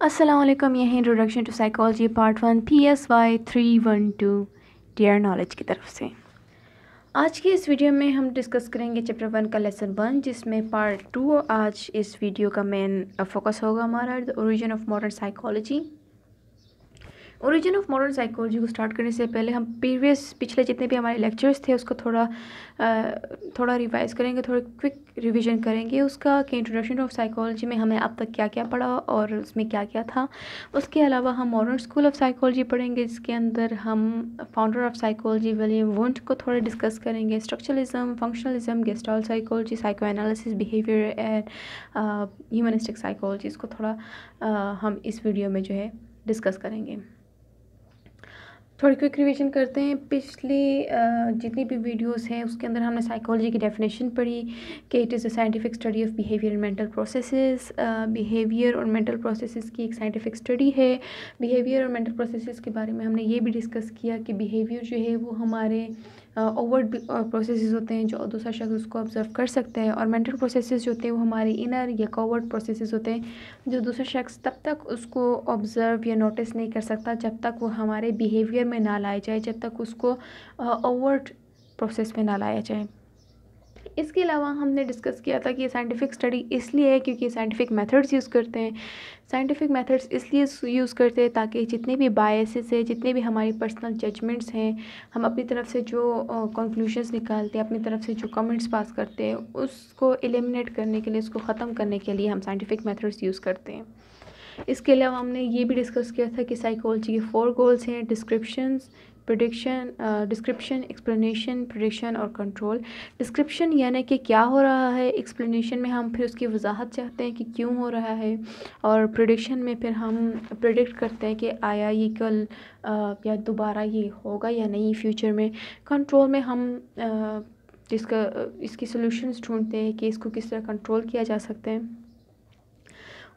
अस्सलामुअलैकुम। ये है introduction to psychology part 1 PSY 312 dear knowledge की तरफ से। आज की इस वीडियो में हम डिस्कस करेंगे चैप्टर 1 का लेसन 1, जिसमें पार्ट 2 आज इस वीडियो का मेन फोकस होगा हमारा the origin of modern psychology. Origin of modern psychology को स्टार्ट करने से पहले हम पिछले जितने भी हमारे लेक्चर्स थे उसको थोड़ा रिवाइज़ करेंगे, थोड़ा क्विक रिवीजन करेंगे उसका कि इंट्रोडक्शन ऑफ साइकोलॉजी में हमें अब तक क्या क्या पढ़ा और उसमें क्या क्या था। उसके अलावा हम मॉडर्न स्कूल ऑफ साइकोलॉजी पढ़ेंगे, जिसके अंदर हम founder of psychology William Wundt को थोड़ा डिस्कस करेंगे। Structuralism, functionalism, gestalt psychology, psycho analysis, behaviour and humanistic psychology, इसको थोड़ा हम इस वीडियो में जो है डिस्कस करेंगे। थोड़ी क्विक रिवीजन करते हैं। पिछली जितनी भी वीडियोस हैं उसके अंदर हमने साइकोलॉजी की डेफिनेशन पढ़ी कि it is a scientific study of behaviour and mental processes. Behaviour और मेंटल प्रोसेसेस की एक साइंटिफिक स्टडी है। बिहेवियर और मेंटल प्रोसेसेस के बारे में हमने ये भी डिस्कस किया कि बिहेवियर जो है वो हमारे ओवर्ट प्रोसेसेस होते हैं जो दूसरा शख्स उसको ऑब्जर्व कर सकता है, और मेंटल प्रोसेसेस जो होते हैं वो हमारे इनर या कवर्ट प्रोसेसेस होते हैं जो दूसरा शख्स तब तक उसको ऑब्ज़र्व या नोटिस नहीं कर सकता जब तक वो हमारे बिहेवियर में ना लाया जाए, जब तक उसको ओवर्ट प्रोसेस में ना लाया जाए। इसके अलावा हमने डिस्कस किया था कि ये साइंटिफिक स्टडी इसलिए है क्योंकि साइंटिफिक मेथड्स यूज़ करते हैं। साइंटिफिक मेथड्स इसलिए यूज़ करते हैं ताकि जितने भी बायसेस है, जितने भी हमारी पर्सनल जजमेंट्स हैं, हम अपनी तरफ से जो कंक्लूजन्स निकालते हैं, अपनी तरफ से जो कमेंट्स पास करते हैं, उसको एलिमिनेट करने के लिए, उसको ख़त्म करने के लिए हम साइंटिफिक मेथड्स यूज़ करते हैं। इसके अलावा हमने ये भी डिस्कस किया था कि साइकोलॉजी के 4 गोल्स हैं: डिस्क्रिप्शन, एक्सप्लेनेशन, प्रेडिक्शन और कंट्रोल। डिस्क्रिप्शन यानी कि क्या हो रहा है, एक्सप्लेनेशन में हम फिर उसकी वजाहत चाहते हैं कि क्यों हो रहा है, और प्रेडिक्शन में फिर हम प्रेडिक्ट करते हैं कि आया ये कल या दोबारा ये होगा या नहीं फ्यूचर में। कंट्रोल में हम इसकी सॉल्यूशंस ढूंढते हैं कि इसको किस तरह कंट्रोल किया जा सकता है।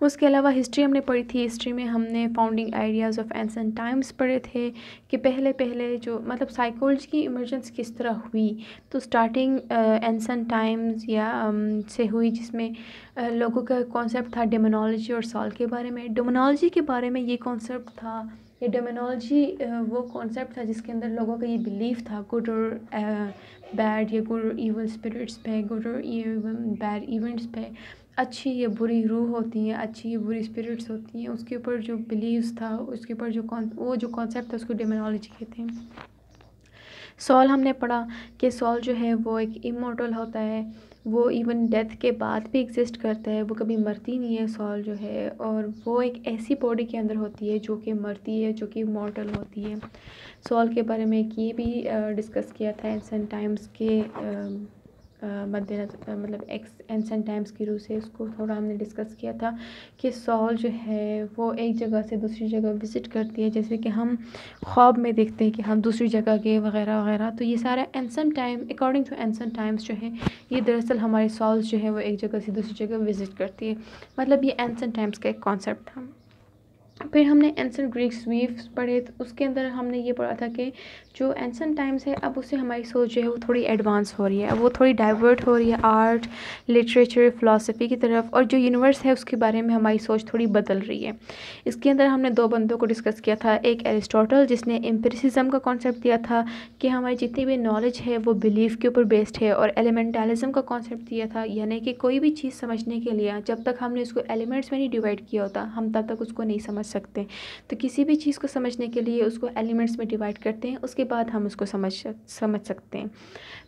उसके अलावा हिस्ट्री हमने पढ़ी थी। हिस्ट्री में हमने founding ideas of ancient times पढ़े थे कि पहले जो मतलब साइकोलॉजी की इमर्जेंस किस तरह हुई। तो स्टार्टिंग एंसेंट टाइम्स या से हुई, जिसमें लोगों का कॉन्सेप्ट था डेमोनोलॉजी और सॉल के बारे में। डेमोनोलॉजी के बारे में ये कॉन्सेप्ट था, ये डेमोनोलॉजी वो कॉन्सेप्ट था जिसके अंदर लोगों का ये बिलीफ था गुड और बैड या गुड और इवल स्पिरिट्स पे, गुड और बैड इवेंट्स पे, अच्छी या बुरी रूह होती हैं, अच्छी या बुरी स्पिरिट्स होती हैं, उसके ऊपर जो बिलीव्स था, उसके ऊपर जो कॉन्सेप्ट था उसको डेमोनोलॉजी कहते हैं। सॉल हमने पढ़ा कि सॉल जो है वो एक इमॉर्टल होता है, वो इवन डेथ के बाद भी एग्जिस्ट करता है, वो कभी मरती नहीं है सॉल जो है, और वो एक ऐसी बॉडी के अंदर होती है जो कि मरती है, जो कि इमॉर्टल होती है। सॉल के बारे में ये भी डिस्कस किया था एंसेंट टाइम्स के मद्देनजर, मतलब एंसेंट टाइम्स की रूह से उसको थोड़ा हमने डिस्कस किया था कि सॉल जो है वो एक जगह से दूसरी जगह विज़िट करती है, जैसे कि हम ख्वाब में देखते हैं कि हम दूसरी जगह गए वगैरह वगैरह। तो ये सारा ancient time, according to ancient times जो है, ये दरअसल हमारी सॉल्स जो है वो एक जगह से दूसरी जगह विज़िट करती है। मतलब ये एंसेंट टाइम्स का एक कॉन्सेप्ट था। फिर हमने एंसेंट ग्रीक्स वीव्स पढ़े, तो उसके अंदर हमने ये पढ़ा था कि जो एंसेंट टाइम्स है अब उससे हमारी सोच जो है वो थोड़ी एडवांस हो रही है, अब वो थोड़ी डाइवर्ट हो रही है आर्ट, लिटरेचर, फ़िलासफ़ी की तरफ, और जो यूनिवर्स है उसके बारे में हमारी सोच थोड़ी बदल रही है। इसके अंदर हमने 2 बंदों को डिस्कस किया था। एक एरिस्टोटल, जिसने एम्पिरिसिज्म का कॉन्सेप्ट दिया था कि हमारी जितनी भी नॉलेज है वो बिलीफ के ऊपर बेस्ड है, और एलिमेंटलिज्म का कॉन्सेप्ट दिया था, यानी कि कोई भी चीज़ समझने के लिए जब तक हमने उसको एलिमेंट्स में नहीं डिवाइड किया होता हम तब तक उसको नहीं समझ सकते। तो किसी भी चीज़ को समझने के लिए उसको एलिमेंट्स में डिवाइड करते हैं, उसके बाद हम उसको समझ सकते हैं।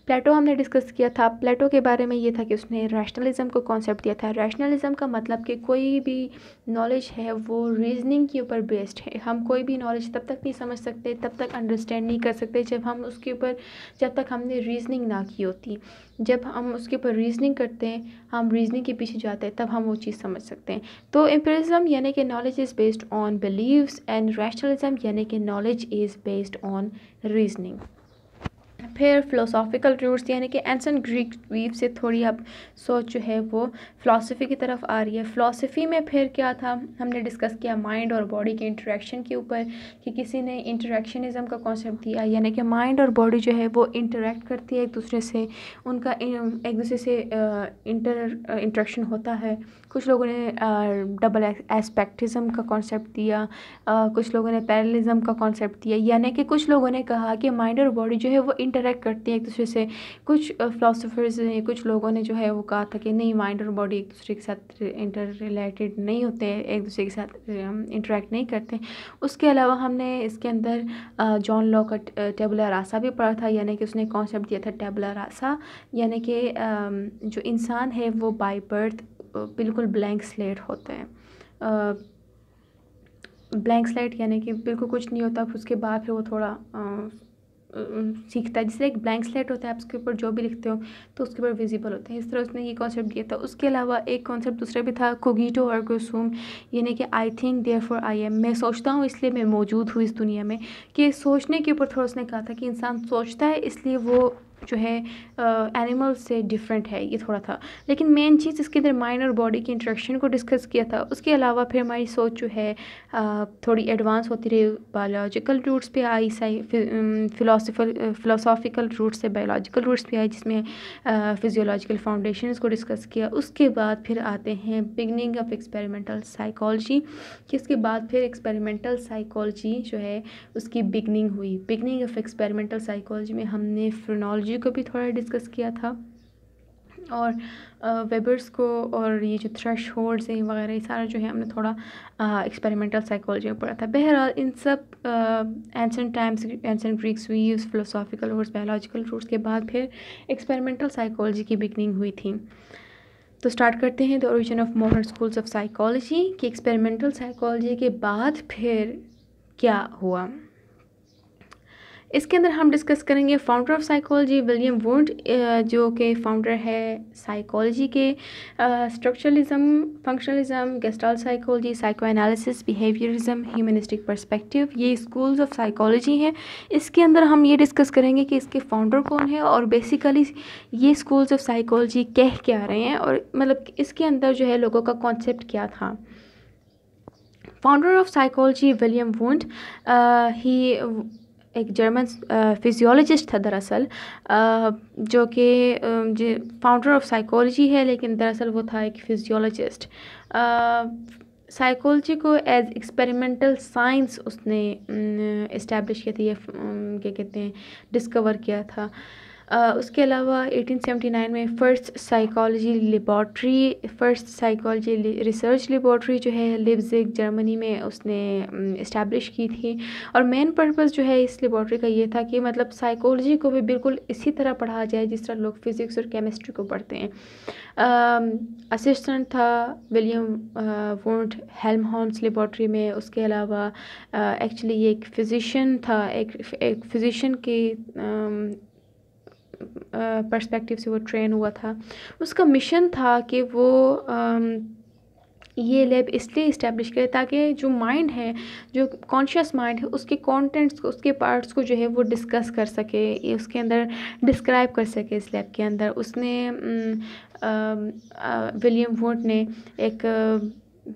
प्लेटो हमने डिस्कस किया था। प्लेटो के बारे में ये था कि उसने रैशनलिज्म को कॉन्सेप्ट दिया था। रैशनलिज्म का मतलब कि कोई भी नॉलेज है वो रीजनिंग के ऊपर बेस्ड है। हम कोई भी नॉलेज तब तक नहीं समझ सकते, तब तक अंडरस्टैंड नहीं कर सकते जब तक हमने रीजनिंग ना की होती। जब हम उसके ऊपर रीजनिंग करते हैं, हम रीजनिंग के पीछे जाते हैं, तब हम वो चीज़ समझ सकते हैं। तो एम्पिरिज्म यानी कि knowledge is based on beliefs, and rationalism यानी कि knowledge is based on reasoning. फिर फ़िलोसॉफ़िकल रूट्स यानी कि एंसेंट ग्रीक वीव से थोड़ी अब सोच जो है वो फ़िलासफ़ी की तरफ आ रही है। फ़िलासफ़ी में फिर क्या था, हमने डिस्कस किया माइंड और बॉडी के इंटरेक्शन के ऊपर, कि किसी ने इंटरेक्शनिज़म का कॉन्सेप्ट दिया, यानी कि माइंड और बॉडी जो है वो इंटरेक्ट करती है एक दूसरे से, उनका एक दूसरे से इंटरेक्शन होता है। कुछ लोगों ने डबल एस्पेक्टिज्म का कॉन्सेप्ट दिया, कुछ लोगों ने पैरेलिज्म का कॉन्सेप्ट दिया, यानी कि कुछ लोगों ने कहा कि माइंड और बॉडी जो है वो इंटरेक्ट करती है एक दूसरे से। कुछ फिलोसोफर्स ने, कुछ लोगों ने जो है वो कहा था कि नहीं, माइंड और बॉडी एक दूसरे के साथ इंटर रिलेटेड नहीं होते, एक दूसरे के साथ इंटरेक्ट नहीं करते। उसके अलावा हमने इसके अंदर जॉन लॉक का टेबुला रासा भी पढ़ा था, यानी कि उसने कॉन्सेप्ट दिया था टेबुला रासा, यानी कि जो इंसान है वो बाय बर्थ बिल्कुल ब्लैंक स्लेट होते हैं। ब्लैंक स्लेट यानी कि बिल्कुल कुछ नहीं होता, फिर उसके बाद फिर वो थोड़ा सीखता है। जिससे एक ब्लैंक स्लेट होता है, आप उसके ऊपर जो भी लिखते हो तो उसके ऊपर विजिबल होते हैं। इस तरह उसने ये कॉन्सेप्ट दिया था। उसके अलावा एक कॉन्सेप्ट दूसरा भी था, कोगिटो अर्गो सुम, यानी कि I think therefore I am, मैं सोचता हूँ इसलिए मैं मौजूद हूँ इस दुनिया में। कि सोचने के ऊपर थोड़ा उसने कहा था कि इंसान सोचता है इसलिए वो जो है एनिमल से डिफरेंट है, ये थोड़ा था। लेकिन मेन चीज़ इसके अंदर माइंड और बॉडी की इंटरेक्शन को डिस्कस किया था। उसके अलावा फिर हमारी सोच जो है थोड़ी एडवांस होती रही, बायोलॉजिकल रूट्स पे आई, फिलोसॉफिकल रूट्स से बायोलॉजिकल रूट्स पे आई, जिसमें फिजियोलॉजिकल फाउंडेशंस को डिस्कस किया। उसके बाद फिर आते हैं बिगनिंग ऑफ एक्सपेरिमेंटल साइकोलॉजी, कि उसके बाद फिर एक्सपेरिमेंटल साइकोलॉजी जो है उसकी बिगनिंग हुई। बिगनिंग ऑफ एक्सपेरिमेंटल साइकोलॉजी में हमने फ्रेनोलॉजी को भी थोड़ा डिस्कस किया था, और वेबर्स को, और ये जो थ्रेशहोल्ड्स हैं वगैरह, ये सारा जो है हमने थोड़ा एक्सपेरिमेंटल साइकोलॉजी में पढ़ा था। बहरहाल इन सब ancient times, ancient Greeks views, philosophical roots, biological roots के बाद फिर एक्सपेरिमेंटल साइकोलॉजी की बिगनिंग हुई थी। तो स्टार्ट करते हैं the origin of modern schools of psychology, कि एक्सपेरिमेंटल साइकोलॉजी के बाद फिर क्या हुआ। इसके अंदर हम डिस्कस करेंगे founder of psychology William wound, जो कि फाउंडर है साइकोलॉजी के, structuralism, functionalism, gestalt psychology, psycho analysis, behaviourism, humanistic perspective, ये स्कूल्स ऑफ साइकोलॉजी हैं। इसके अंदर हम ये डिस्कस करेंगे कि इसके फाउंडर कौन है, और बेसिकली ये स्कूल्स ऑफ साइकोलॉजी कह क्या रहे हैं, और मतलब इसके अंदर जो है लोगों का कॉन्सेप्ट क्या था। Founder of psychology William Wundt, ही एक जर्मन फिजियोलॉजिस्ट था दरअसल, जो कि फाउंडर ऑफ साइकोलॉजी है, लेकिन दरअसल वो था एक फिजियोलॉजिस्ट। साइकोलॉजी को एज एक्सपेरिमेंटल साइंस उसने इस्टेब्लिश किया था, ये क्या कहते हैं, डिस्कवर किया था। उसके अलावा 1879 में फर्स्ट साइकोलॉजी रिसर्च लेबॉर्ट्री जो है लिप्जिग जर्मनी में उसने इस्टेब्लिश की थी। और मेन पर्पस जो है इस लेबॉर्ट्री का ये था कि मतलब साइकोलॉजी को भी बिल्कुल इसी तरह पढ़ा जाए जिस तरह लोग फिज़िक्स और केमिस्ट्री को पढ़ते हैं। असिस्टेंट था विलियम वुंड हेल्महोल्ट्ज़ लेबॉर्ट्री में। उसके अलावा एक्चुअली ये एक फ़िज़िशियन था, एक फ़िज़िशियन के पर्सपेक्टिव से वो ट्रेन हुआ था। उसका मिशन था कि वो ये लैब इसलिए इस्टेब्लिश करे ताकि जो माइंड है, जो कॉन्शियस माइंड है, उसके कंटेंट्स को, उसके पार्ट्स को जो है वो डिस्कस कर सके, ये उसके अंदर डिस्क्राइब कर सके। इस लैब के अंदर उसने विलियम वुंड ने एक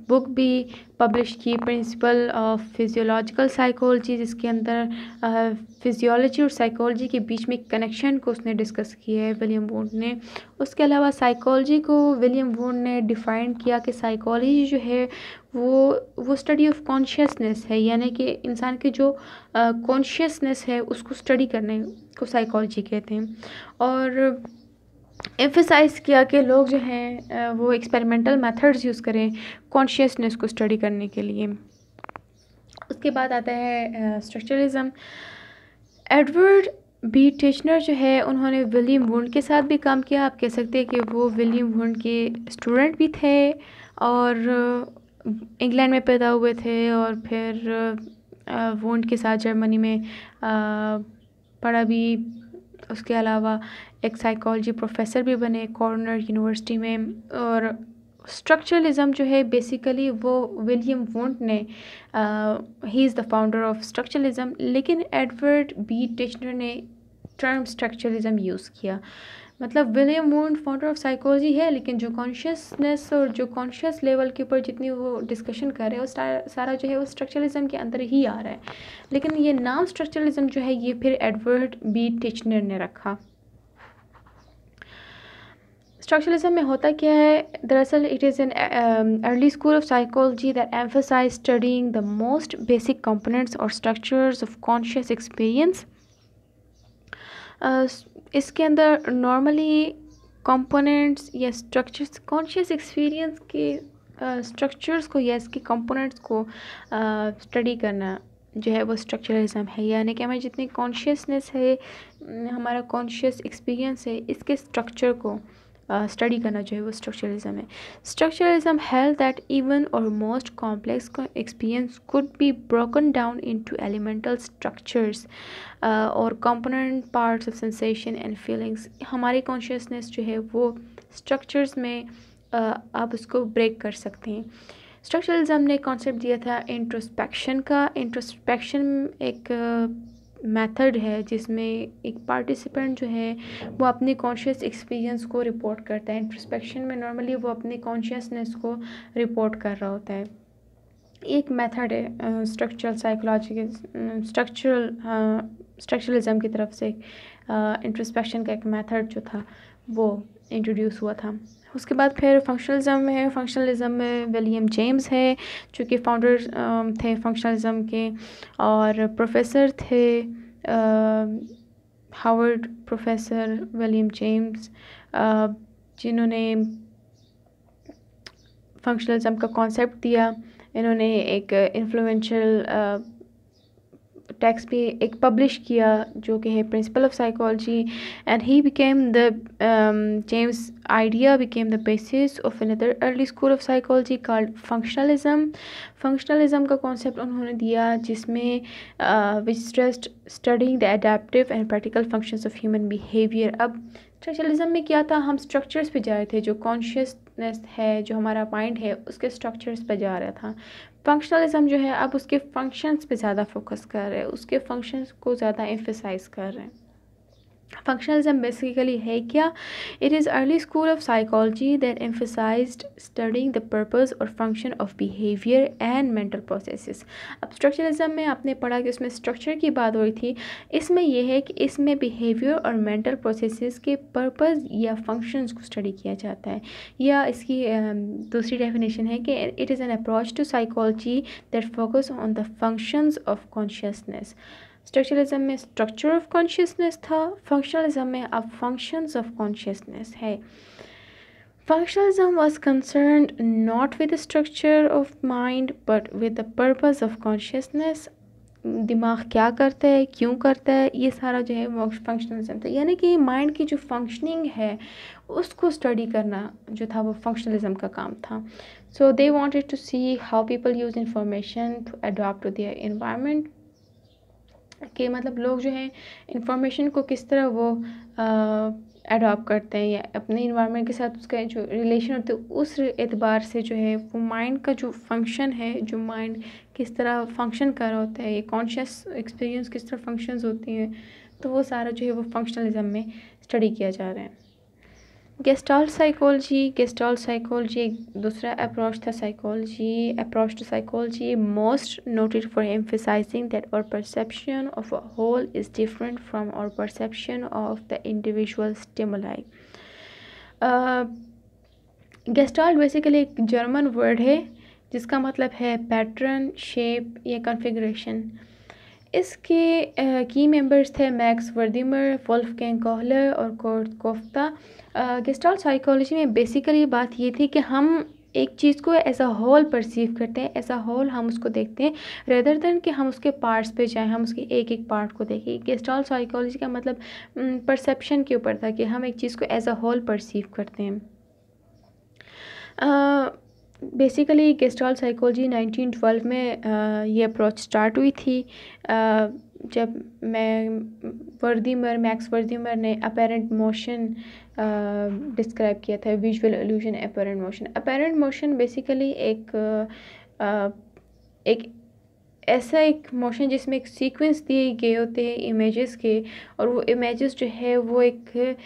बुक भी पब्लिश की, प्रिंसिपल ऑफ फिजियोलॉजिकल साइकोलॉजी, जिसके अंदर फिजियोलॉजी और साइकोलॉजी के बीच में कनेक्शन को उसने डिस्कस किया है विलियम वुंड ने। उसके अलावा साइकोलॉजी को विलियम वुंड ने डिफ़ाइन किया कि साइकोलॉजी जो है वो स्टडी ऑफ कॉन्शियसनेस है, यानी कि इंसान की जो कॉन्शियसनेस है उसको स्टडी करने को साइकोलॉजी कहते हैं। और एम्फेसाइज़ किया कि लोग जो हैं वो एक्सपेरिमेंटल मेथड्स यूज़ करें कॉन्शियसनेस को स्टडी करने के लिए। उसके बाद आता है स्ट्रक्चरलिज्म। एडवर्ड बी टिचनर जो है उन्होंने विलियम वुंड के साथ भी काम किया। आप कह सकते हैं कि वो विलियम वुंड के स्टूडेंट भी थे और इंग्लैंड में पैदा हुए थे, और फिर वुंड के साथ जर्मनी में पढ़ा भी। उसके अलावा एक साइकोलॉजी प्रोफेसर भी बने कॉर्नर यूनिवर्सिटी में। और स्ट्रक्चरलिज्म जो है बेसिकली वो विलियम वुंड ने, ही is the founder of structuralism, लेकिन एडवर्ड बी टिचनर ने टर्म स्ट्रक्चरलिज्म यूज़ किया। मतलब William wound founder of psychology है, लेकिन जो कॉन्शियसनेस और जो कॉन्शियस लेवल के ऊपर जितनी वो डिस्कशन कर रहे हैं वो सारा जो है वो स्ट्रक्चरलिज्म के अंदर ही आ रहा है। लेकिन ये नाम स्ट्रक्चरलिज्म जो है ये फिर एडवर्ड बी टिचनर ने रखा। स्ट्रक्चरलिज्म में होता क्या है, दरअसल it is an early school of psychology that emphasise studying the most basic components और स्ट्रक्चर्स ऑफ कॉन्शियस एक्सपीरियंस। इसके अंदर नॉर्मली कंपोनेंट्स या स्ट्रक्चर्स कॉन्शियस एक्सपीरियंस के स्ट्रक्चर्स को या इसके कंपोनेंट्स को स्टडी करना जो है वो स्ट्रक्चरलिज्म है। यानी कि हमें जितनी कॉन्शियसनेस है, हमारा कॉन्शियस एक्सपीरियंस है, इसके स्ट्रक्चर को स्टडी करना जो है वो स्ट्रक्चरलिज्म है। स्ट्रक्चरलिज्म हेल्ड दैट इवन और most complex experience could be broken down into elemental structures और component parts of sensation and feelings. हमारी कॉन्शियसनेस जो है वो स्ट्रक्चर्स में आप उसको ब्रेक कर सकते हैं। स्ट्रक्चरलिज्म ने कॉन्सेप्ट दिया था इंट्रोस्पेक्शन का। इंट्रोस्पेक्शन एक मेथड है जिसमें एक पार्टिसिपेंट जो है वो अपनी कॉन्शियस एक्सपीरियंस को रिपोर्ट करता है। इंट्रोस्पेक्शन में नॉर्मली वो अपनी कॉन्शियसनेस को रिपोर्ट कर रहा होता है। एक मेथड है स्ट्रक्चरल साइकोलॉजी के स्ट्रक्चरलिज्म की तरफ से इंट्रोस्पेक्शन का एक मेथड जो था वो इंट्रोड्यूस हुआ था। उसके बाद फिर फंक्शनलिज्म है। फंक्शनलिज्म में विलियम जेम्स है जो कि फाउंडर थे फंक्शनलिज्म के, और प्रोफेसर थे हार्वर्ड प्रोफेसर विलियम जेम्स, जिन्होंने फंक्शनलिज्म का कॉन्सेप्ट दिया। इन्होंने एक इन्फ्लुएंशियल टेक्स्ट भी एक पब्लिश किया जो कि है principle of psychology, and he became the James idea became the basis of another early school of psychology called functionalism. Functionalism का कॉन्सेप्ट उन्होंने दिया जिसमें which stressed studying the adaptive and practical functions of human behaviour. अब structuralism में क्या था, हम structures पे जा रहे थे, जो कॉन्शियसनेस है, जो हमारा माइंड है, उसके स्ट्रक्चर्स पे जा रहा था। फंक्शनलिज्म जो है अब उसके फंक्शंस पे ज़्यादा फोकस कर रहे हैं, उसके फंक्शंस को ज़्यादा एम्फसाइज कर रहे हैं। फंक्शनलिज्म बेसिकली है क्या, it is early school of psychology that emphasised studying the purpose और function of behaviour and mental processes. अब स्ट्रक्चरलिज्म में आपने पढ़ा कि उसमें स्ट्रक्चर की बात हो रही थी, इसमें यह है कि इसमें बिहेवियर और मेंटल प्रोसेसेस के पर्पस या फंक्शंस को स्टडी किया जाता है। या इसकी दूसरी डेफिनेशन है कि it is an approach to psychology that focus on the functions of consciousness. Structuralism में स्ट्रक्चर ऑफ कॉन्शियसनेस था, फंक्शनलिज्म में अब फंक्शंस ऑफ कॉन्शियसनेस है। Functionalism was concerned not with the structure of mind but with the purpose of consciousness. दिमाग क्या करता है, क्यों करता है, ये सारा जो है वो फंक्शनलिज्म था। यानी कि माइंड की जो फंक्शनिंग है उसको स्टडी करना जो था वो फंक्शनलिज्म का काम था। So they wanted to see how people use information to adopt to their environment, कि मतलब लोग जो है इंफॉर्मेशन को किस तरह वो अडॉप्ट करते हैं या अपने इन्वायरमेंट के साथ उसका जो रिलेशन होता है, उस एतबार से जो है वो माइंड का जो फंक्शन है, जो माइंड किस तरह फंक्शन कर रहा होता है, ये कॉन्शियस एक्सपीरियंस किस तरह फंक्शंस होती हैं, तो वो सारा जो है वो फंक्शनलिज्म में स्टडी किया जा रहा है। गेस्टाल्ट साइकोलॉजी एक दूसरा अप्रोच था approach to psychology most noted for emphasising that our perception of a whole is different from our perception of the individual stimuli. Gestalt basically एक जर्मन वर्ड है जिसका मतलब है पैटर्न, शेप या configuration. इसके की मेंबर्स थे मैक्स वर्दिमर, वोल्फगैंग कोहलर और कुर्ट कोफ्ता। गेस्टाल्ट साइकोलॉजी में बेसिकली बात ये थी कि हम एक चीज़ को एज अ होल परसीव करते हैं, एज अ होल हम उसको देखते हैं रेदर देन कि हम उसके पार्ट्स पे जाएं, हम उसके एक एक पार्ट को देखें। गेस्टाल्ट साइकोलॉजी का मतलब परसेप्शन के ऊपर था कि हम एक चीज़ को एज अ होल परसीव करते हैं। बेसिकली गेस्टाल्ट साइकोलॉजी 1912 में ये अप्रोच स्टार्ट हुई थी, जब मैक्स वर्दिमर ने अपेरेंट मोशन डिस्क्राइब किया था, visual illusion apparent motion. Apparent motion basically एक ऐसा एक मोशन जिसमें एक सीक्वेंस दिए गए होते हैं इमेजेस के, और वो इमेजेस जो है वो एक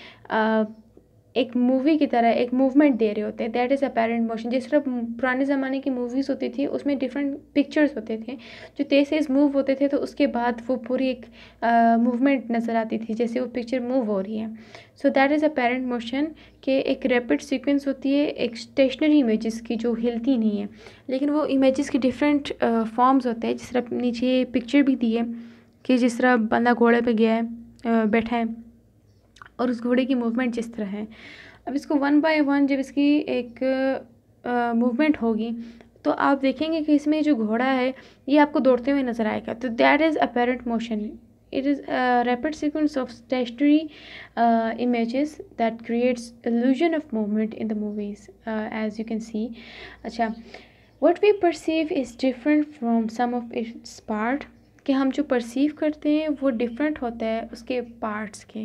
एक मूवी की तरह एक मूवमेंट दे रहे होते हैं, दैट इज़ अपेरेंट मोशन। जिस तरह पुराने ज़माने की मूवीज़ होती थी उसमें डिफरेंट पिक्चर्स होते थे जो तेज़ तेज़ मूव होते थे, तो उसके बाद वो पूरी एक मूवमेंट नज़र आती थी जैसे वो पिक्चर मूव हो रही है। So that is apparent motion के एक रैपिड सीक्वेंस होती है एक स्टेशनरी इमेजेस की जो हिलती नहीं है, लेकिन वो इमेजेस की डिफरेंट फॉर्म्स होते हैं। जिस तरह नीचे पिक्चर भी दी है कि जिस तरह बंदा घोड़े पे गया है, बैठा है, और उस घोड़े की मूवमेंट जिस तरह है। अब इसको वन बाय वन जब इसकी एक मूवमेंट होगी तो आप देखेंगे कि इसमें जो घोड़ा है ये आपको दौड़ते हुए नज़र आएगा, तो that is apparent motion. It is a rapid sequence of stationary images that creates illusion of movement in the movies, as you can see. अच्छा, what we perceive is different from some of its part, कि हम जो perceive करते हैं वो different होता है उसके पार्ट्स के।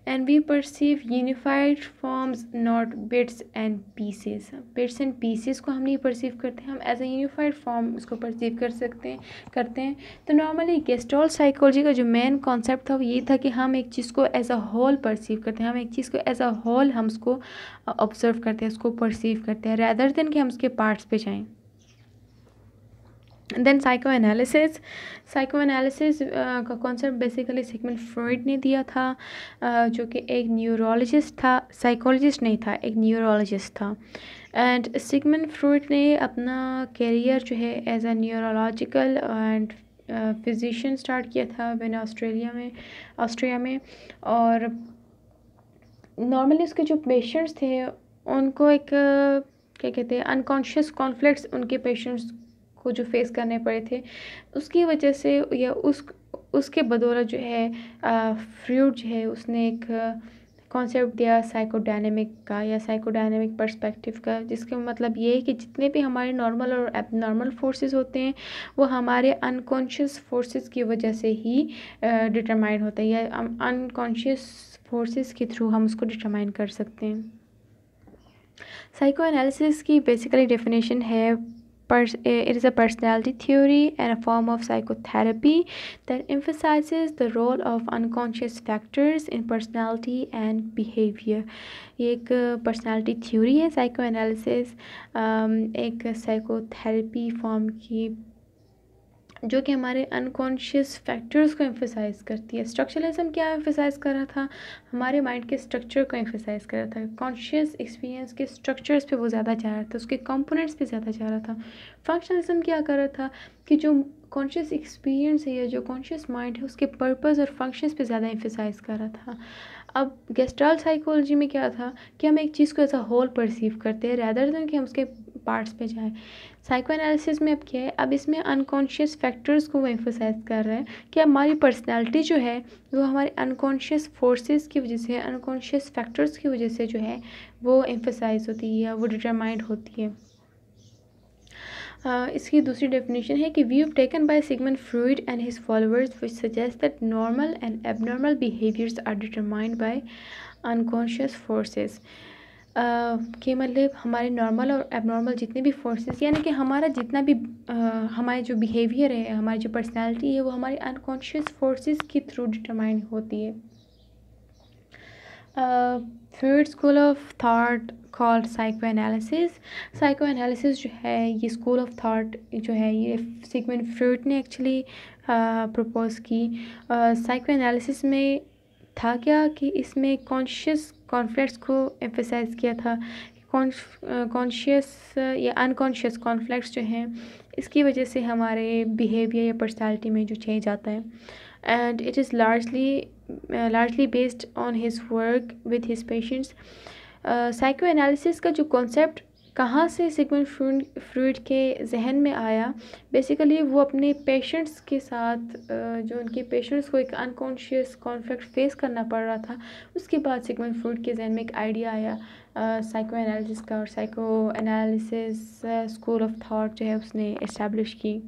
And we perceive unified forms not bits and pieces. Bits and pieces को हम नहीं परसीव करते, हम एज ए यूनिफाइड फॉर्म उसको परसीव करते हैं। तो नॉर्मली गेस्टॉल्ट साइकोलॉजी का जो मेन कॉन्सेप्ट था वो ये था कि हम एक चीज़ को एज अ होल परसीव करते हैं, हम एक चीज़ को एज अ होल हम उसको ऑब्जर्व करते हैं, उसको परसीव करते हैं, रैदर देन कि हम उसके पार्ट्स पे जाएँ। देन साइकोएनालिसिस का कॉन्सेप्ट बेसिकली सिगमंड फ्रॉइड ने दिया था, जो कि एक न्यूरोलॉजिस्ट था, साइकोलॉजिस्ट नहीं था, एक न्यूरोलॉजिस्ट था। एंड सिगमंड फ्रॉइड ने अपना कैरियर जो है as a neurological and physician start किया था मैंने ऑस्ट्रिया में। और नॉर्मली उसके जो पेशेंट्स थे उनको एक क्या कहते हैं अनकॉन्शियस कॉन्फ्लिक्ट्स उनके पेशेंट्स को जो फेस करने पड़े थे, उसकी वजह से या उसके बदौलत जो है फ्रॉइड जो है उसने एक कॉन्सेप्ट दिया साइकोडायनेमिक का या साइकोडायनेमिक पर्सपेक्टिव का, जिसका मतलब ये है कि जितने भी हमारे नॉर्मल और एबनॉर्मल फोर्सेस होते हैं वो हमारे अनकॉन्शियस फोर्सेस की वजह से ही डिटरमाइन होते हैं, या अनकॉन्शियस फोर्सेस के थ्रू हम उसको डिटरमाइन कर सकते हैं। साइको एनालिसिस की बेसिकली डेफिनेशन है it is a personality theory and a form of psychotherapy that emphasizes the role of unconscious factors in personality and behavior. ये एक पर्सनालिटी थ्योरी है साइको एनालिसिस, एक साइकोथेरेपी फॉर्म की जो कि हमारे अनकॉन्शियस फैक्टर्स को एम्फेसाइज करती है। स्ट्रक्चरलिज्म क्या एम्फेसाइज कर रहा था, हमारे माइंड के स्ट्रक्चर को एम्फेसाइज कर रहा था, कॉन्शियस एक्सपीरियंस के स्ट्रक्चर्स पे वो ज़्यादा जा रहा था, उसके कंपोनेंट्स पे ज़्यादा जा रहा था। फंक्शनलिज्म क्या कर रहा था कि जो कॉन्शियस एक्सपीरियंस है या जो कॉन्शियस माइंड है उसके पर्पस और फंक्शंस पे ज़्यादा एम्फेसाइज कर रहा था। अब गेस्टाल्ट साइकोलॉजी में क्या था कि हम एक चीज़ को एज अ होल परसीव करते हैं रैदर देन कि हम उसके पार्ट्स पे जाएं। साइको एनालिसिस में अब क्या है, अब इसमें अनकॉन्शियस फैक्टर्स को वो एम्फोसाइज कर रहा है कि हमारी पर्सनालिटी जो है वो हमारे अनकॉन्शियस फोर्सेस की वजह से, अनकॉन्शियस फैक्टर्स की वजह से जो है वो एम्फोसाइज होती है, वो डिटरमाइंड होती है। इसकी दूसरी डेफिनेशन है कि view taken by Sigmund Freud and his followers which suggest that normal and abnormal behaviours are determined by unconscious forces. कि मतलब हमारे नॉर्मल और एबनॉर्मल जितने भी फोर्सेस, यानी कि हमारा जितना भी हमारे जो बिहेवियर है, हमारी जो पर्सनालिटी है वो हमारे अनकॉन्शियस फोर्सेस के थ्रू डिटरमाइन होती है। Third school of thought called psycho analysis जो है ये स्कूल ऑफ थॉट जो है ये सिगमंड फ्रॉइड ने एक्चुअली प्रपोज की। साइको एनालिसिस में था क्या कि इसमें कॉन्शियस कॉन्फ्लिक्ट्स को एम्फेसाइज किया था, कॉन्शियस या अनकॉन्शियस कॉन्फ्लिक्ट्स जो हैं इसकी वजह से हमारे बिहेवियर या पर्सनालिटी में जो चेंज आता है। And it is largely based on his work with his patients. Psycho analysis का जो कॉन्सेप्ट कहाँ से सिगमंड फ्रॉइड के जहन में आया, बेसिकली वो अपने पेशेंट्स के साथ जो उनके पेशेंट्स को एक अनकॉन्शियस कॉन्फ्लिक्ट फेस करना पड़ रहा था, उसके बाद सिगमंड फ्रॉइड के जहन में एक आइडिया आया साइको एनालिसिस का, और psycho analysis school of thought जो है उसने इस्टेब्लिश की।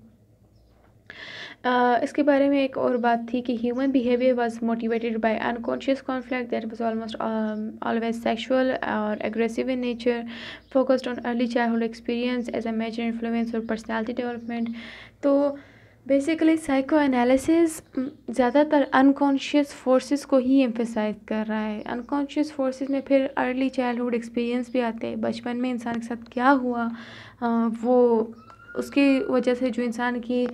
इसके बारे में एक और बात थी कि human behaviour was motivated by unconscious conflict that was almost always sexual और aggressive in nature, focused on early childhood experience as a major influence और पर्सनालिटी डेवलपमेंट। तो बेसिकली साइको एनालिसिस ज़्यादातर अनकॉन्शियस फोर्सेस को ही emphasise कर रहा है। Unconscious forces में फिर अर्ली चाइल्डहुड एक्सपीरियंस भी आते हैं, बचपन में इंसान के साथ क्या हुआ, वो उसकी वजह से जो इंसान की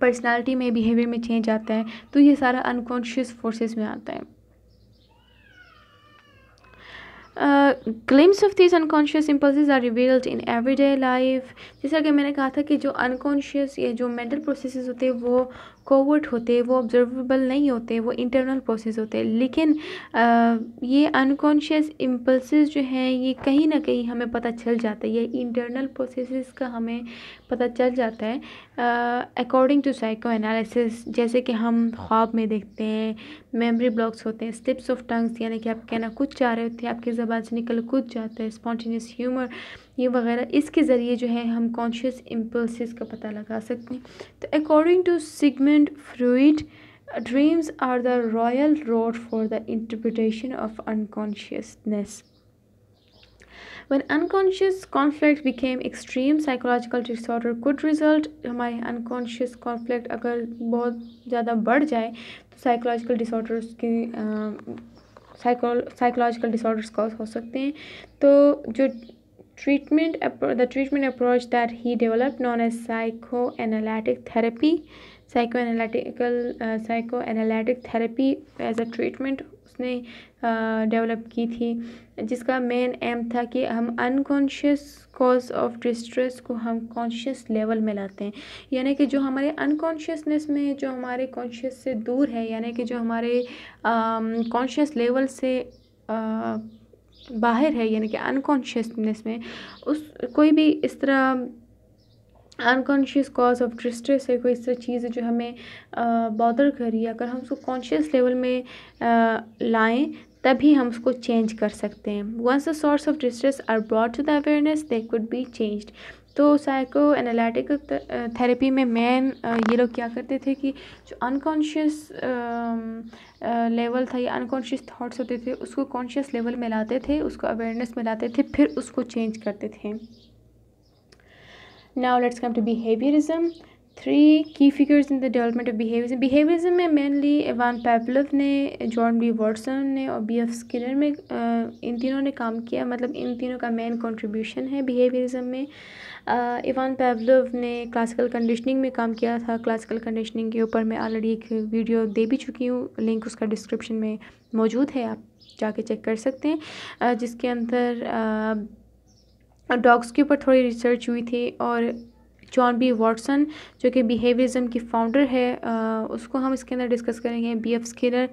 पर्सनालिटी में, बिहेवियर में चेंज आता है, तो ये सारा अनकॉन्शियस फोर्सेस में आता है। Glimpse of this unconscious impulses are revealed in everyday life. जैसा कि मैंने कहा था कि जो अनकॉन्शियस या जो मेंटल प्रोसेसेस होते हैं वो कोवर्ट होते हैं, वो ऑब्जर्वेबल नहीं होते, वो इंटरनल प्रोसेस होते हैं। लेकिन ये अनकॉन्शियस इम्पल्सेस जो हैं ये कहीं ना कहीं हमें पता चल जाता है, ये इंटरनल प्रोसेसेस का हमें पता चल जाता है अकॉर्डिंग टू साइको एनालिसिस। जैसे कि हम ख्वाब में देखते हैं, मेमोरी ब्लॉक्स होते हैं, स्लिप्स ऑफ टंग्स, यानी कि आप कहना कुछ चाह रहे होते हैं, आपकी ज़बान से निकल कुछ जाता है, स्पॉन्टेनियस ह्यूमर, ये वगैरह, इसके ज़रिए जो है हम कॉन्शियस इम्पल्सेस का पता लगा सकते हैं। तो according to Sigmund Freud, dreams are the royal road for the interpretation of unconsciousness. When unconscious conflict became extreme, psychological disorder could result। हमारे unconscious conflict अगर बहुत ज़्यादा बढ़ जाए तो साइकोलॉजिकल डिसऑर्डर्स की साइकोलॉजिकल डिसऑर्डर्स कॉज हो सकते हैं। तो जो the treatment approach that he developed, known as psychoanalytic therapy, psychoanalytic therapy as a treatment, उसने डेवलप की थी, जिसका मेन एम था कि हम अनकॉन्शियस कॉज ऑफ डिस्ट्रेस को हम कॉन्शियस लेवल में लाते हैं। यानी कि जो हमारे अनकॉन्शियसनेस में, जो हमारे कॉन्शियस से दूर है, यानी कि जो हमारे कॉन्शियस लेवल से बाहर है, यानी कि अनकॉन्शियसनेस में, उस कोई भी इस तरह अनकॉन्शियस कॉज ऑफ डिस्ट्रेस है, कोई इस तरह चीज़ है जो हमें बॉदर कर रही है, अगर हम उसको कॉन्शियस लेवल में लाएं तभी हम उसको चेंज कर सकते हैं। Once the source of distress are brought to the awareness they could be changed. तो साइको एनालिटिकल थेरेपी में मेन ये लोग क्या करते थे कि जो अनकॉन्शियस लेवल था या अनकॉन्शियस थॉट्स होते थे उसको कॉन्शियस लेवल में लाते थे, उसको अवेयरनेस में लाते थे, फिर उसको चेंज करते थे। Now let's come to behaviorism. 3 key figures in the development of behaviorism. Behaviorism में मेनली इवान पेवलोव ने, जॉन बी वॉटसन ने और बी एफ स्किनर में इन तीनों ने काम किया, मतलब इन तीनों का मेन कंट्रीब्यूशन है बिहेवियरिज्म में। इवान पेवलोव ने क्लासिकल कंडीशनिंग में काम किया था। क्लासिकल कंडीशनिंग के ऊपर मैं ऑलरेडी एक वीडियो दे भी चुकी हूँ, लिंक उसका डिस्क्रिप्शन में मौजूद है, आप जाके चेक कर सकते हैं, जिसके अंदर डॉग्स के ऊपर थोड़ी रिसर्च हुई थी। और जॉन बी वॉटसन जो कि बिहेवियरिज्म की फाउंडर है, उसको हम इसके अंदर डिस्कस करेंगे। बी एफ स्किनर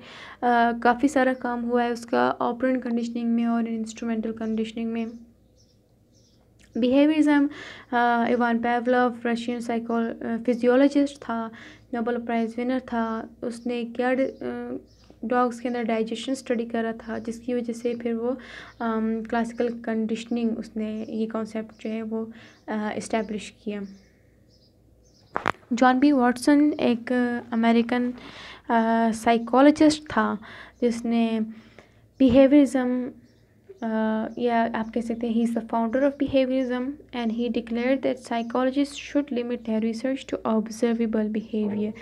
काफ़ी सारा काम हुआ है उसका ऑपरेंट कंडीशनिंग में और इंस्ट्रूमेंटल कंडीशनिंग में। बिहेवियरिज्म, इवान पेवलोव रशियन फिजियोलॉजिस्ट था, नोबेल प्राइज़ विनर था। उसने क्या डॉग्स के अंदर डाइजेशन स्टडी करा था, जिसकी वजह से फिर वो क्लासिकल कंडीशनिंग, उसने ये कॉन्सेप्ट जो है वो इस्टेब्लिश किया। जॉन बी वॉटसन एक अमेरिकन साइकोलॉजिस्ट था जिसने बिहेवियरिज्म, या आप कह सकते हैं he is the founder of behaviourism, and he declared that psychologist should limit their research to observable behaviour.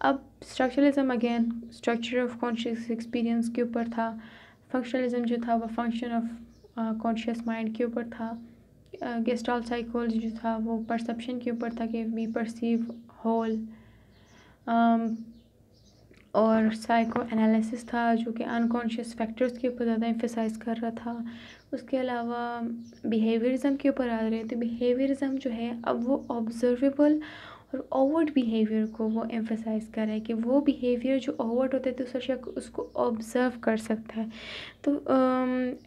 अब structuralism again structure of conscious experience के ऊपर था। फंक्शनलिज्म जो था वो फंक्शन ऑफ कॉन्शियस माइंड के ऊपर था। गेस्टाल्ट साइकोलॉजी जो था वो परसेप्शन के ऊपर था कि वी परसीव होल। और साइको एनालिसिस था जो कि अनकॉन्शियस फैक्टर्स के ऊपर ज़्यादा एम्फेसाइज कर रहा था। उसके अलावा बिहेवियरिज्म के ऊपर आ रहे थे। बिहेवियरिज्म जो है अब वो ऑब्जर्वेबल और ओवर्ट बिहेवियर को वो एम्फेसाइज कर रहा है कि वो बिहेवियर जो ओवर्ट होते थे शख्स उसको ऑब्ज़र्व कर सकता है। तो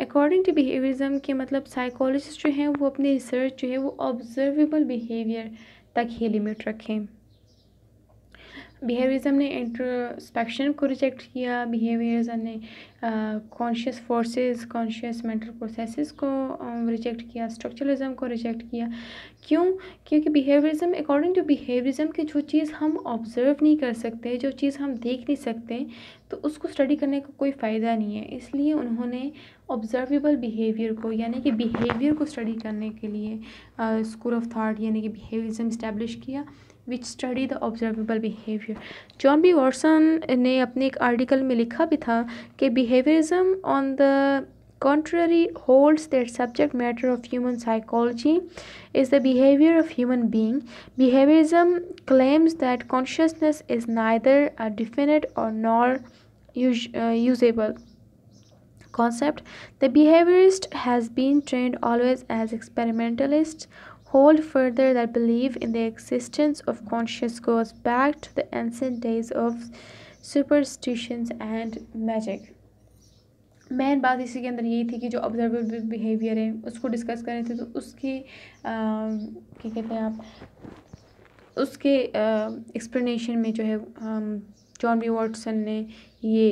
अकॉर्डिंग टू बिहेवियरिज्म के मतलब साइकोलॉजिस्ट जो हैं वो अपनी रिसर्च जो है वो ऑब्जर्वेबल बिहेवियर तक ही लिमिट रखें। बिहेवियरिज्म ने इंट्रोस्पेक्शन को रिजेक्ट किया। बिहेवियरिज्म ने conscious forces, conscious mental processes को रिजेक्ट किया। स्ट्रक्चरलिज्म को रिजेक्ट किया। क्यों? क्योंकि बिहेवियरिज्म, अकॉर्डिंग टू बिहेवियरिज्म की जो चीज़ हम ऑब्जर्व नहीं कर सकते, जो चीज़ हम देख नहीं सकते, तो तो उसको स्टडी करने का कोई फ़ायदा नहीं है। इसलिए उन्होंने ऑब्जर्वेबल बिहेवियर को यानी कि बिहेवियर को स्टडी करने के लिए स्कूल ऑफ थॉट यानी कि बिहेवियरिज्म इस्टेब्लिश किया, which study the observable behaviour. John B Watson ने अपने एक आर्टिकल में लिखा भी था कि behaviourism on the contrary holds that subject matter of human psychology is the behavior of human being. Behaviorism claims that consciousness is neither a definite or nor usable concept. The behaviorist has been trained always as experimentalists hold further that belief in the existence of conscious goes back to the ancient days of superstitions and magic. Main बात इसी के अंदर यही थी कि जो observable behaviour है उसको डिस्कस कर रहे थे, तो उसकी क्या कहते हैं आप, उसके एक्सप्लेनेशन में जो है जॉन बी वॉटसन ने ये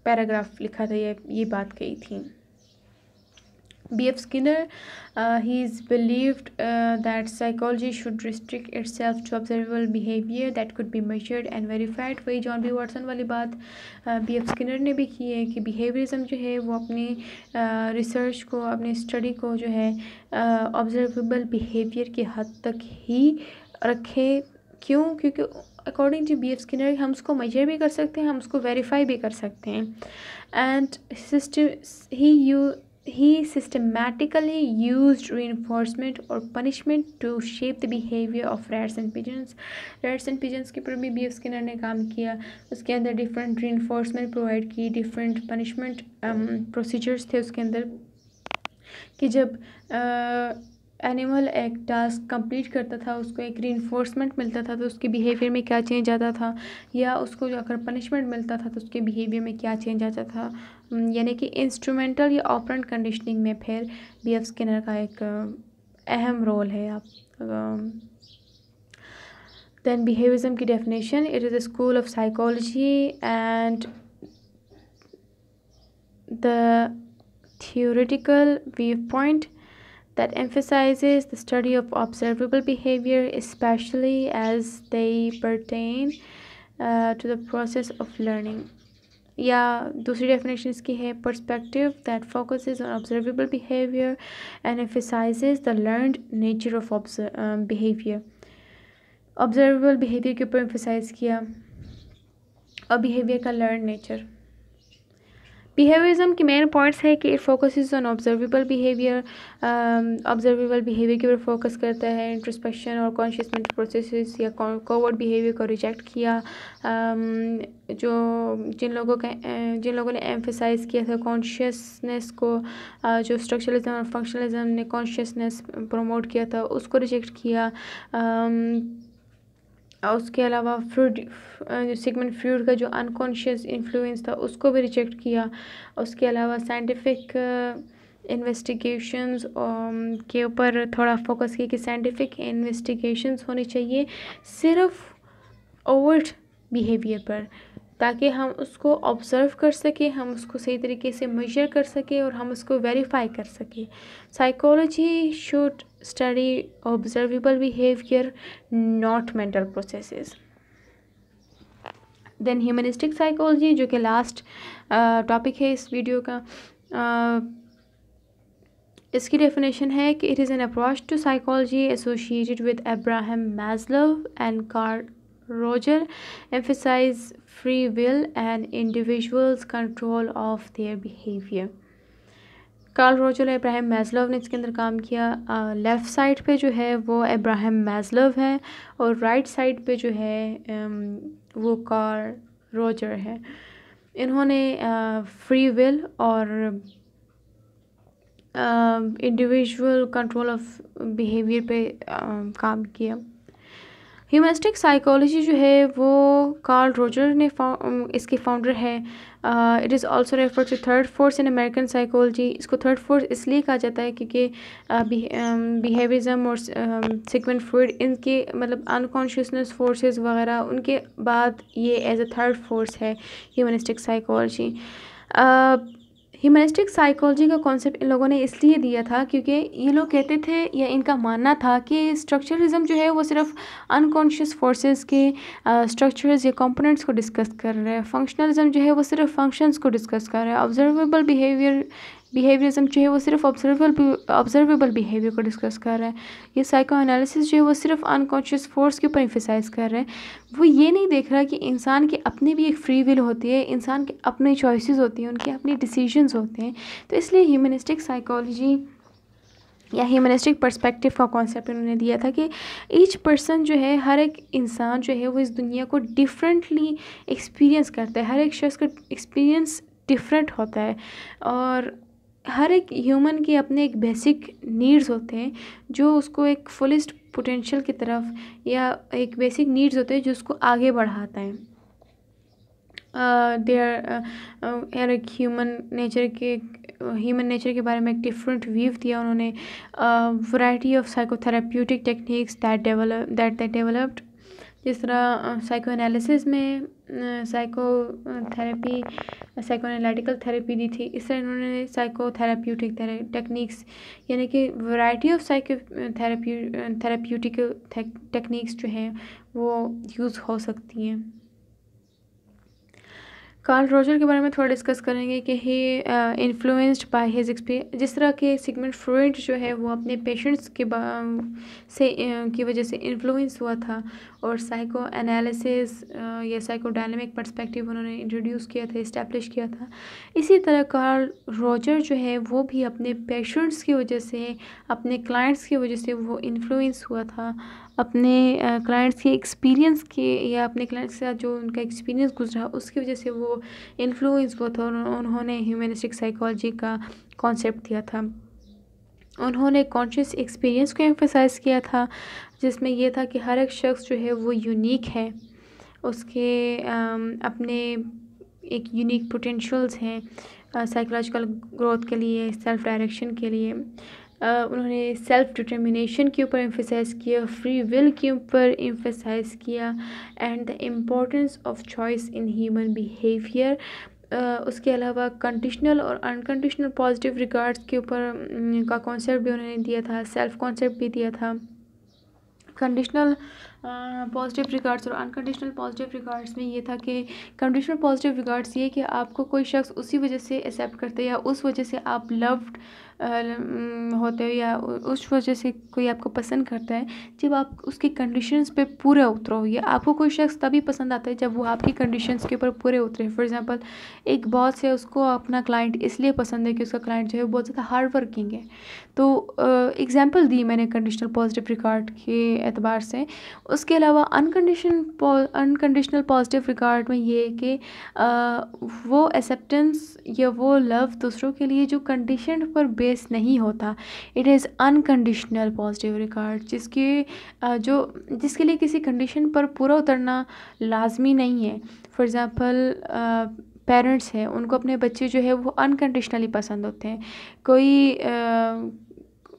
पैराग्राफ लिखा था, ये बात कही थी। B.F. Skinner, he is believed that psychology should restrict itself to observable behavior that could be measured and verified. वही जॉन बी वॉटसन वाली बात B.F. स्किनर ने भी की है कि बिहेवियरिज्म जो है वो अपनी रिसर्च को, अपनी स्टडी को जो है ऑब्जर्वेबल बिहेवियर की हद तक ही रखे। क्यों? क्योंकि अकॉर्डिंग टू B.F. स्किनर हम उसको मेजर भी कर सकते हैं, हम उसको वेरीफाई भी कर सकते हैं। And he systematically used reinforcement or punishment to shape the behavior of rats and pigeons. Rats and pigeons के ऊपर भी B.F. स्किनर ने काम किया, उसके अंदर डिफरेंट reinforcement प्रोवाइड की, डिफरेंट punishment प्रोसीजर्स थे उसके अंदर कि जब एनिमल एक टास्क कंप्लीट करता था उसको एक रीइंफोर्समेंट मिलता था तो उसके बिहेवियर में क्या चेंज आता था, या उसको जो अगर पनिशमेंट मिलता था तो उसके बिहेवियर में क्या चेंज आता था। यानी कि इंस्ट्रूमेंटल या ऑपरेंट कंडीशनिंग में फिर B.F. स्किनर का एक अहम रोल है। आप देन बिहेवियरिज्म की definition, it is a school of psychology and the theoretical viewpoint that emphasizes the study of observable behavior, especially as they pertain to the process of learning. या दूसरी definition इसकी है perspective that focuses on observable behaviour and emphasises the learned nature of behaviour. Observable behaviour के ऊपर emphasise किया और behaviour का learn nature. Behaviourism के मेन पॉइंट्स है कि it focuses on observable behaviour, observable behaviour के ऊपर फोकस करता है। इंट्रोस्पेक्शन और कॉन्शियसमेंट प्रोसेसेस या कोवर्ट बिहेवियर को रिजेक्ट किया। जो जिन लोगों ने एम्फसाइज किया था कॉन्शियसनेस को, जो स्ट्रक्चरलिज्म और फंक्शनलिज्म ने कॉन्शियसनेस प्रमोट किया था उसको रिजेक्ट किया। उसके अलावा सिगमंड फ्रॉइड का जो अनकॉन्शियस इन्फ्लुएंस था उसको भी रिजेक्ट किया। उसके अलावा साइंटिफिक इन्वेस्टिगेशंस के ऊपर थोड़ा फोकस किया कि साइंटिफिक इन्वेस्टिगेशंस होनी चाहिए सिर्फ ओवर्ट बिहेवियर पर, ताकि हम उसको ऑब्ज़र्व कर सकें, हम उसको सही तरीके से मेजर कर सकें और हम उसको वेरीफाई कर सकें। Psychology should study observable behaviour, not mental processes. Then humanistic psychology, जो कि लास्ट टॉपिक है इस वीडियो का, इसकी डेफिनेशन है कि it is an approach to psychology associated with Abraham Maslow and Carl Roger, emphasize free will and individuals' control of their behavior. Carl Roger और Abraham Maslow ने इसके अंदर काम किया। लेफ़्ट साइड पे जो है वो अब्राहम मैस्लोव है और राइट साइड पे जो है वो कार्ल रोजर है। इन्होंने फ्री विल और इंडिविजुअल कंट्रोल ऑफ बिहेवियर पे काम किया। ह्यूमनिस्टिक साइकोलॉजी जो है वो कार्ल रोजर ने इसके फाउंडर है। It is also refer to third force in American psychology. इसको थर्ड फोर्स इसलिए कहा जाता है क्योंकि बिहेवियरिज्म और सिगमंड फ्रॉइड इनके मतलब अनकॉन्शियसनेस फोर्सेस वगैरह उनके बाद ये एज अ थर्ड फोर्स है ह्यूमनिस्टिक साइकोलॉजी। ह्यूमनिस्टिक साइकोलॉजी का कॉन्सेप्ट इन लोगों ने इसलिए दिया था क्योंकि ये लोग कहते थे या इनका मानना था कि स्ट्रक्चरलिज्म जो है वो सिर्फ अनकॉन्शियस फोर्सेस के स्ट्रक्चर्स या कंपोनेंट्स को डिस्कस कर रहा है। फंक्शनलिज्म जो है वो सिर्फ फंक्शंस को डिस्कस कर रहा है। ऑब्जर्वेबल बिहेवियरिज्म जो है वो सिर्फ ऑब्जर्वेबल बिहेवियर को डिस्कस कर रहा है। ये साइको एनालिसिस जो है वो सिर्फ अनकॉन्शियस फोर्स के ऊपर एम्फेसाइज कर रहा है। वो ये नहीं देख रहा कि इंसान की अपनी भी एक फ्री विल होती है, इंसान की अपनी चॉइसेस होती हैं, उनके अपने डिसीजंस होते हैं। तो इसलिए ह्यूमनिस्टिक साइकोलॉजी या ह्यूमनिस्टिक पर्सपेक्टिव का कॉन्सेप्ट उन्होंने दिया था कि ईच पर्सन जो है, हर एक इंसान जो है वो इस दुनिया को डिफरेंटली एक्सपीरियंस करता है। हर एक शख्स का एक्सपीरियंस डिफरेंट होता है और हर एक ह्यूमन के अपने एक बेसिक नीड्स होते हैं जो उसको एक फुलिस्ट पोटेंशियल की तरफ, या एक बेसिक नीड्स होते हैं जो उसको आगे बढ़ाता है। देयर एक ह्यूमन नेचर के बारे में एक डिफरेंट व्यू दिया उन्होंने। Variety of psychotherapeutic techniques that developed, जिस तरह साइको एनालिसिस में साइको एनालिटिकल थेरेपी दी थी, इस तरह इन्होंने साइकोथेरेप्यूटिक टेक्निक्स यानी कि वैरायटी ऑफ थेरेप्यूटिक टेक्निक्स जो हैं वो यूज़ हो सकती हैं। कार्ल रोजर के बारे में थोड़ा डिस्कस करेंगे कि ही इन्फ्लुएंस्ड बाय हिज एक्सपीरियंस। जिस तरह के सिगमंड फ्रॉइड जो है वो अपने पेशेंट्स के की वजह से इन्फ्लुएंस हुआ था और साइको एनालिसिस या साइको डायनामिक पर्सपेक्टिव उन्होंने इंट्रोड्यूस किया था, इस्टेब्लिश किया था। इसी तरह कार्ल रोजर जो है वो भी अपने पेशेंट्स की वजह से, अपने क्लाइंट्स की वजह से वो इन्फ्लुएंस हुआ था। अपने क्लाइंट्स के एक्सपीरियंस के या अपने क्लाइंट्स के साथ जो उनका एक्सपीरियंस गुजरा उसकी वजह से वो इन्फ्लुएंस हुआ था और उन्होंने ह्यूमनिस्टिक साइकोलॉजी का कॉन्सेप्ट दिया था। उन्होंने कॉन्शियस एक्सपीरियंस को एम्फसाइज़ किया था, जिसमें यह था कि हर एक शख्स जो है वो यूनिक है, उसके अपने एक यूनिक पोटेंशियल्स हैं साइकोलॉजिकल ग्रोथ के लिए, सेल्फ डायरेक्शन के लिए। उन्होंने सेल्फ डिटर्मिनेशन के ऊपर एम्फसाइज़ किया, फ्री विल के ऊपर एम्फसाइज़ किया and the importance of choice in human behaviour. उसके अलावा कंडीशनल और अनकंडीशनल पॉजिटिव रिगार्ड्स के ऊपर का कॉन्सेप्ट भी उन्होंने दिया था, सेल्फ कॉन्सेप्ट भी दिया था। कंडीशनल पॉजिटिव रिगार्ड्स और अनकंडीशनल पॉजिटिव रिगार्ड्स में ये था कि कंडीशनल पॉजिटिव रिगार्ड्स ये कि आपको कोई शख्स उसी वजह से एक्सेप्ट करते हैं या उस वजह से आप लव्ड होते हो या उस वजह से कोई आपको पसंद करता है जब आप उसकी कंडीशंस पे पूरे उतरो। या आपको कोई शख्स तभी पसंद आता है जब वो आपकी कंडीशंस के ऊपर पूरे उतरे। फॉर एग्जांपल एक बॉस है, उसको अपना क्लाइंट इसलिए पसंद है कि उसका क्लाइंट जो है बहुत ज़्यादा हार्ड वर्किंग है। तो एग्जांपल दी मैंने कंडीशनल पॉजिटिव रिगार्ड के एतबार से। उसके अलावा अनकंडीशनल पॉजिटिव रिगार्ड में ये कि वो एक्सेप्टेंस या वो लव दूसरों के लिए जो कंडीशन पर बेस नहीं होता, it is unconditional positive regard, जिसके लिए किसी कंडीशन पर पूरा उतरना लाजमी नहीं है। फॉर एग्ज़ाम्पल पेरेंट्स हैं, उनको अपने बच्चे जो है वो अनकंडीशनली पसंद होते हैं। कोई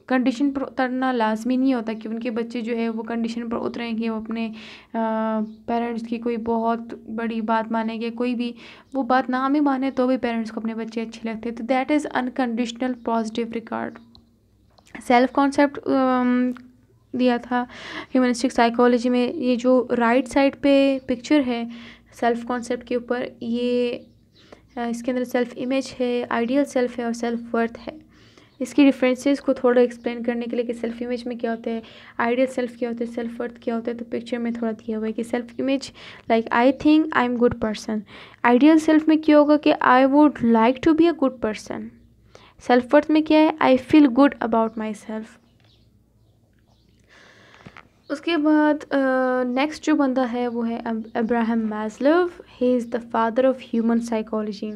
कंडीशन पर उतरना लाजमी नहीं होता कि उनके बच्चे जो है वो कंडीशन पर उतरेंगे, वो अपने पेरेंट्स की कोई बहुत बड़ी बात मानेंगे। कोई भी वो बात ना भी माने तो भी पेरेंट्स को अपने बच्चे अच्छे लगते हैं, तो that is unconditional positive regard. Self concept दिया था ह्यूमनिस्टिक साइकोलॉजी में। ये जो राइट साइड पे पिक्चर है सेल्फ कॉन्सेप्ट के ऊपर, ये इसके अंदर सेल्फ इमेज है, आइडियल सेल्फ है और सेल्फ वर्थ है। इसकी डिफरेंसेस को थोड़ा एक्सप्लेन करने के लिए कि सेल्फ इमेज में क्या होता है, आइडियल सेल्फ क्या होता है, सेल्फ वर्थ क्या होता है, तो पिक्चर में थोड़ा दिया हुआ है कि self image like I think I am good person. Ideal self में क्या होगा कि I would like to be a good person. Self worth में क्या है, I feel good about myself. उसके बाद नेक्स्ट जो बंदा है वो है Abraham Maslow. He is the father of human psychology,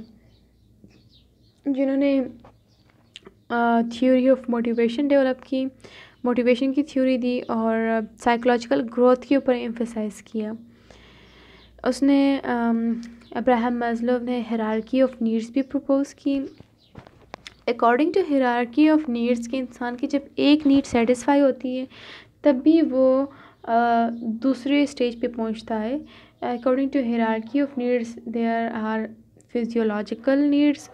जिन्होंने थ्योरी ऑफ मोटिवेशन डेवलप की, मोटिवेशन की थ्योरी दी और साइकोलॉजिकल ग्रोथ के ऊपर एम्फसाइज़ किया। उसने अब्राहम मैस्लोव ने हायरार्की ऑफ नीड्स भी प्रपोज की। According to hierarchy of needs के इंसान की जब एक नीड सेटिस्फाई होती है तब भी वो दूसरे स्टेज पे पहुंचता है। According to hierarchy of needs there are physiological needs,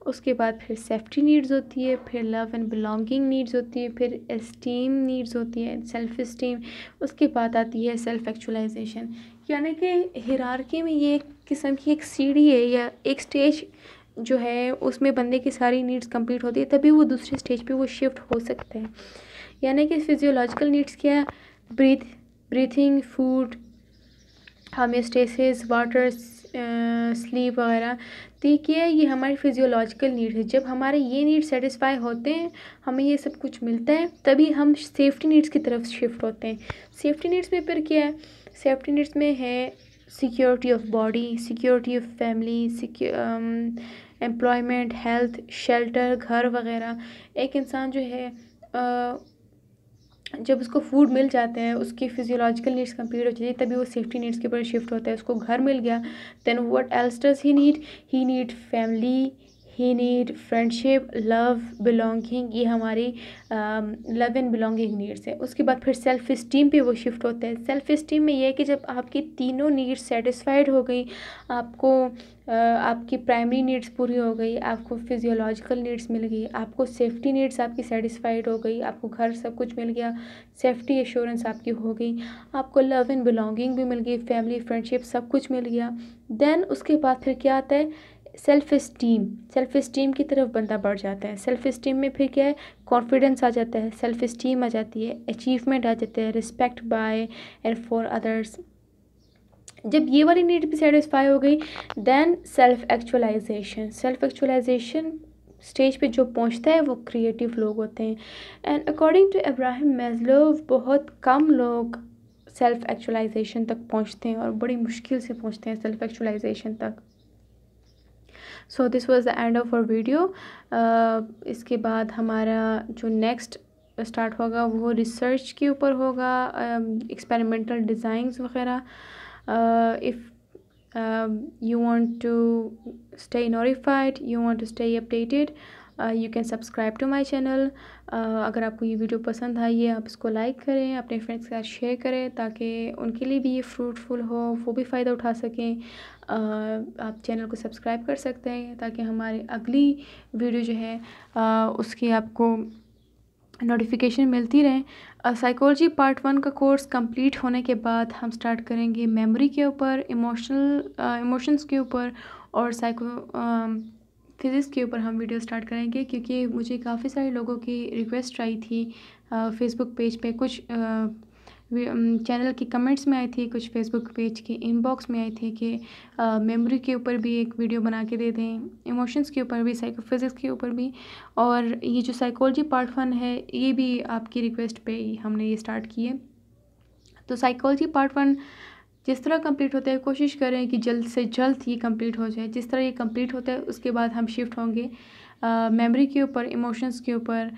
उसके बाद फिर सेफ्टी नीड्स होती है, फिर लव एंड बिलोंगिंग नीड्स होती है, फिर एस्टीम नीड्स होती है, सेल्फ इस्टीम। उसके बाद आती है सेल्फ एक्चुअलाइजेशन। यानी कि हिरार्की में ये एक किस्म की एक सीढ़ी है या एक स्टेज जो है, उसमें बंदे की सारी नीड्स कंप्लीट होती है, तभी वो दूसरे स्टेज पे वो शिफ्ट हो सकते हैं। यानी कि फिजियोलॉजिकल नीड्स क्या है? Breathing, food, homeostasis, water, sleep वगैरह। तो क्या है, ये हमारी फिजियोलॉजिकल नीड है। जब हमारे ये नीड सेटिस्फाई होते हैं, हमें ये सब कुछ मिलता है, तभी हम सेफ्टी नीड्स की तरफ शिफ्ट होते हैं। सेफ्टी नीड्स में फिर क्या है? सेफ्टी नीड्स में है security of body, security of family, employment, health, shelter, घर वगैरह। एक इंसान जो है जब उसको फूड मिल जाता है, उसकी फिजियोलॉजिकल नीड्स कंप्लीट हो जाती है, तभी वो सेफ्टी नीड्स के ऊपर शिफ्ट होता है। उसको घर मिल गया, then what else does he need family, he need friendship, love, belonging. ये हमारी लव एंड बिलोंगिंग नीड्स है। उसके बाद फिर सेल्फ इस्टीम पे वो शिफ्ट होता है। सेल्फ इस्टीम में ये है कि जब आपकी तीनों नीड्स सेटिस्फाइड हो गई, आपको आपकी प्राइमरी नीड्स पूरी हो गई, आपको फिजियोलॉजिकल नीड्स मिल गई, आपको सेफ्टी नीड्स आपकी सेटिस्फाइड हो गई, आपको घर सब कुछ मिल गया, सेफ्टी एश्योरेंस आपकी हो गई, आपको लव एंड बिलोंगिंग भी मिल गई, फैमिली, फ्रेंडशिप सब कुछ मिल गया। देन उसके बाद फिर क्या आता है? Self esteem. सेल्फ इस्टीम की तरफ बंदा बढ़ जाता है। सेल्फ इस्टीम में फिर क्या है? कॉन्फिडेंस आ जाता है, सेल्फ इस्टीम आ जाती है, अचीवमेंट आ जाता है, respect by and for others. जब ये वाली नीड भी सेटिस्फाई हो गई, then self actualisation. Self actualisation stage पे जो पहुंचता है वो क्रिएटिव लोग होते हैं। And according to Abraham Maslow, बहुत कम लोग सेल्फ एक्चुअलाइजेशन तक पहुंचते हैं और बड़ी मुश्किल से पहुंचते हैं सेल्फ एक्चुअलाइजेशन तक। So this was the end of our video. इसके बाद हमारा जो नेक्स्ट स्टार्ट होगा वो रिसर्च के ऊपर होगा, एक्सपेरिमेंटल डिज़ाइंस वगैरह। If you want to stay notified, you want to stay updated, you can subscribe to my channel. अगर आपको ये वीडियो पसंद आई है, आप इसको लाइक करें, अपने फ्रेंड्स के साथ शेयर करें, ताकि उनके लिए भी ये फ्रूटफुल हो, वो भी फ़ायदा उठा सकें। आप चैनल को सब्सक्राइब कर सकते हैं ताकि हमारी अगली वीडियो जो है उसकी आपको नोटिफिकेशन मिलती रहे। साइकोलॉजी पार्ट 1 का कोर्स कंप्लीट होने के बाद हम स्टार्ट करेंगे मेमोरी के ऊपर, इमोशंस के ऊपर और फिज़िक्स के ऊपर हम वीडियो स्टार्ट करेंगे, क्योंकि मुझे काफ़ी सारे लोगों की रिक्वेस्ट आई थी फेसबुक पेज पे, कुछ चैनल की कमेंट्स में आई थी, कुछ फेसबुक पेज के इनबॉक्स में आई थी कि मेमोरी के ऊपर भी एक वीडियो बना के दे दें, इमोशंस के ऊपर भी, साइकोफिज़िक्स के ऊपर भी, और ये जो साइकोलॉजी पार्ट 1 है ये भी आपकी रिक्वेस्ट पे ही हमने ये स्टार्ट किए। तो साइकोलॉजी पार्ट 1 जिस तरह कंप्लीट होता है, कोशिश करें कि जल्द से जल्द ये कंप्लीट हो जाए। जिस तरह ये कंप्लीट होता है उसके बाद हम शिफ्ट होंगे मेमोरी के ऊपर, इमोशंस के ऊपर,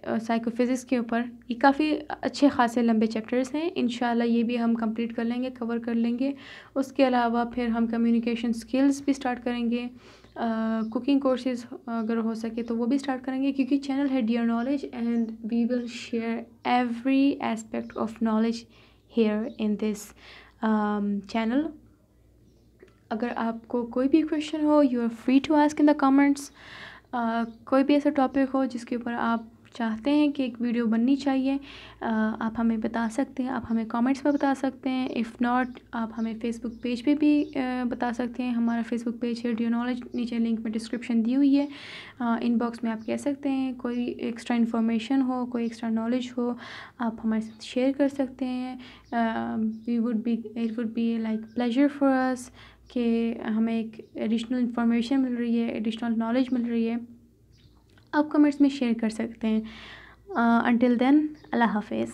साइकोफिज़िक्स के ऊपर। ये काफ़ी अच्छे खासे लंबे चैप्टर्स हैं, इंशाल्लाह ये भी हम कंप्लीट कर लेंगे, कवर कर लेंगे। उसके अलावा फिर हम कम्युनिकेशन स्किल्स भी स्टार्ट करेंगे, कुकिंग कोर्सेज़ अगर हो सके तो वो भी स्टार्ट करेंगे, क्योंकि चैनल है dear knowledge and we will share every aspect of knowledge here in this channel. अगर आपको कोई भी क्वेश्चन हो, you are free to ask in the comments. कोई भी ऐसा टॉपिक हो जिसके ऊपर आप चाहते हैं कि एक वीडियो बननी चाहिए, आप हमें बता सकते हैं, आप हमें कमेंट्स में बता सकते हैं। इफ़ नॉट, आप हमें फेसबुक पेज पे भी बता सकते हैं। हमारा फेसबुक पेज है डियर नॉलेज, नीचे लिंक में डिस्क्रिप्शन दी हुई है, इनबॉक्स में आप कह सकते हैं। कोई एक्स्ट्रा इन्फॉर्मेशन हो, कोई एक्स्ट्रा नॉलेज हो, आप हमारे साथ शेयर कर सकते हैं। It would be like pleasure for us कि हमें एक एडिशनल इन्फॉर्मेशन मिल रही है, एडिशनल नॉलेज मिल रही है, आप कमेंट्स में शेयर कर सकते हैं। अंटिल देन, अल्लाह हाफिज़।